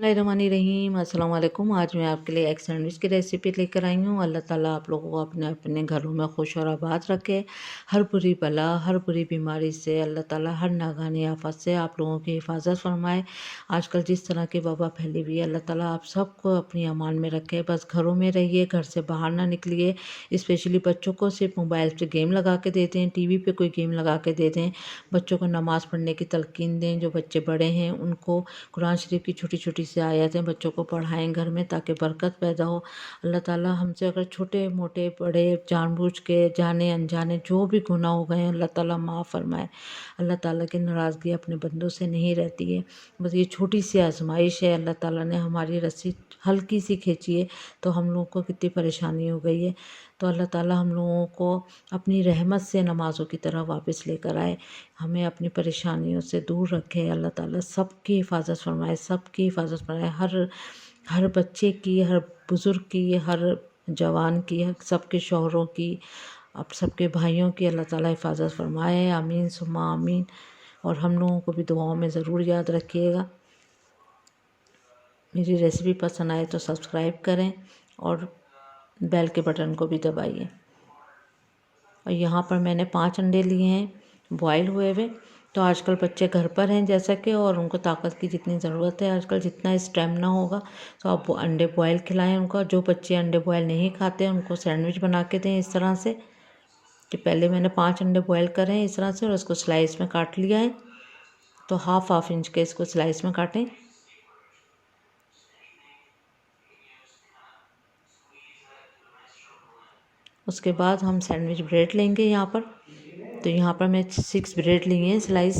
बिस्मिल्लाहिर्रहमानिर्रहीम। अस्सलाम वालेकुम। आज मैं आपके लिए एग सैंडविच की रेसिपी लेकर आई हूँ। अल्लाह ताला आप लोगों को अपने अपने घरों में खुश और आबाद रखे। हर बुरी बला, हर बुरी बीमारी से अल्लाह ताला, हर नागानी आफत से आप लोगों की हिफाजत फरमाए। आजकल जिस तरह की वबा फैली हुई है, अल्लाह ताला आप सबको अपनी अमान में रखे। बस घरों में रहिए, घर से बाहर ना निकलिए। स्पेशली बच्चों को सिर्फ मोबाइल पे गेम लगा के दे दें, टीवी पे कोई गेम लगा के दे दें। बच्चों को नमाज़ पढ़ने की तलकीन दें। जो बच्चे बड़े हैं उनको कुरान शरीफ की छोटी छोटी सी आयतें बच्चों को पढ़ाएं घर में, ताकि बरकत पैदा हो। अल्लाह ताला हमसे अगर छोटे मोटे बड़े जानबूझ के जाने अनजाने जो भी गुनाह हो गए हैं, अल्लाह ताला माफ़ फरमाए। अल्लाह ताला की नाराज़गी अपने बंदों से नहीं रहती है। बस ये छोटी सी आजमाइश है, अल्लाह ताला ने हमारी रस्सी हल्की सी खींची है तो हम लोगों को कितनी परेशानी हो गई है। तो अल्लाह ताला हम लोगों को अपनी रहमत से नमाज़ों की तरह वापस लेकर आए, हमें अपनी परेशानियों से दूर रखे। अल्लाह ताला सबकी हिफाजत फरमाए, सबकी हिफाजत फरमाए। हर हर बच्चे की, हर बुज़ुर्ग की, हर जवान की, सबके शौहरों की, अब सबके भाइयों की अल्लाह ताला हिफाजत फरमाए। आमीन सुम्मा आमीन। और हम लोगों को भी दुआओं में ज़रूर याद रखिएगा। मेरी रेसिपी पसंद आए तो सब्सक्राइब करें और बेल के बटन को भी दबाइए। और यहाँ पर मैंने 5 अंडे लिए हैं बॉयल हुए हुए। तो आजकल बच्चे घर पर हैं जैसा कि, और उनको ताकत की जितनी ज़रूरत है आजकल, जितना स्टेमिना होगा, तो आप वो अंडे बॉयल खिलाएं उनको। जो बच्चे अंडे बॉयल नहीं खाते उनको सैंडविच बना के दें इस तरह से। कि पहले मैंने 5 अंडे बॉयल करे हैं इस तरह से और उसको स्लाइस में काट लिया है। तो हाफ इंच के इसको स्लाइस में काटें। उसके बाद हम सैंडविच ब्रेड लेंगे यहाँ पर। तो यहाँ पर मैं 6 ब्रेड लिए हैं स्लाइस।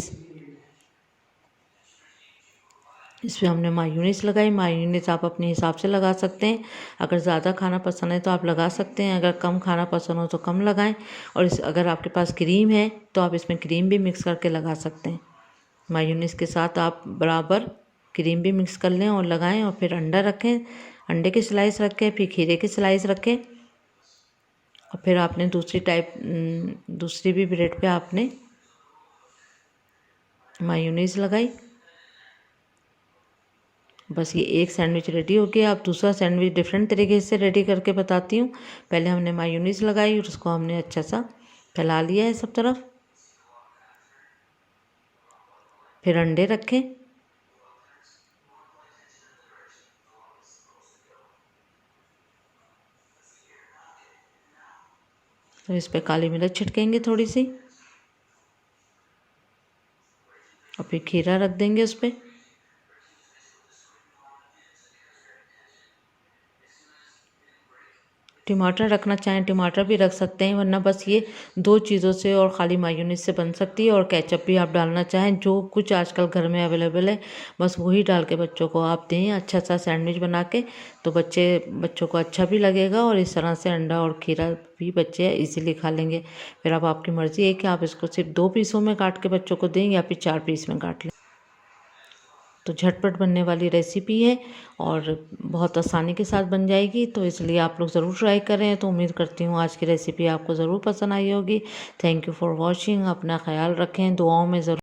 इस पर हमने मायूनीस लगाई। मायूनीस आप अपने हिसाब से लगा सकते हैं। अगर ज़्यादा खाना पसंद है तो आप लगा सकते हैं, अगर कम खाना पसंद हो तो कम लगाएं। और अगर आपके पास क्रीम है तो आप इसमें क्रीम भी मिक्स करके लगा सकते हैं। मायूनीस के साथ आप बराबर क्रीम भी मिक्स कर लें और लगाएं। और फिर अंडा रखें, अंडे की स्लाइस रखें, फिर खीरे की स्लाइस रखें। और फिर आपने दूसरी भी ब्रेड पे आपने मायूनीस लगाई। बस ये एक सैंडविच रेडी हो गया। अब दूसरा सैंडविच डिफरेंट तरीके से रेडी करके बताती हूँ। पहले हमने मायूनीस लगाई और उसको हमने अच्छा सा फैला लिया है सब तरफ। फिर अंडे रखें। तो इस पर काली मिर्च छिड़केंगे थोड़ी सी, और फिर खीरा रख देंगे उस पर। टमाटर रखना चाहें टमाटर भी रख सकते हैं, वरना बस ये 2 चीज़ों से और खाली मायूनीस से बन सकती है। और केचप भी आप डालना चाहें, जो कुछ आजकल घर में अवेलेबल है बस वही डाल के बच्चों को आप दें अच्छा सा सैंडविच बना के। तो बच्चों को अच्छा भी लगेगा और इस तरह से अंडा और खीरा भी बच्चे इजीली खा लेंगे। फिर अब आपकी मर्ज़ी है कि आप इसको सिर्फ 2 पीसों में काट के बच्चों को दें या फिर 4 पीस में काट लें। तो झटपट बनने वाली रेसिपी है और बहुत आसानी के साथ बन जाएगी, तो इसलिए आप लोग ज़रूर ट्राई करें। तो उम्मीद करती हूँ आज की रेसिपी आपको ज़रूर पसंद आई होगी। Thank you for watching. अपना ख्याल रखें, दुआओं में ज़रूर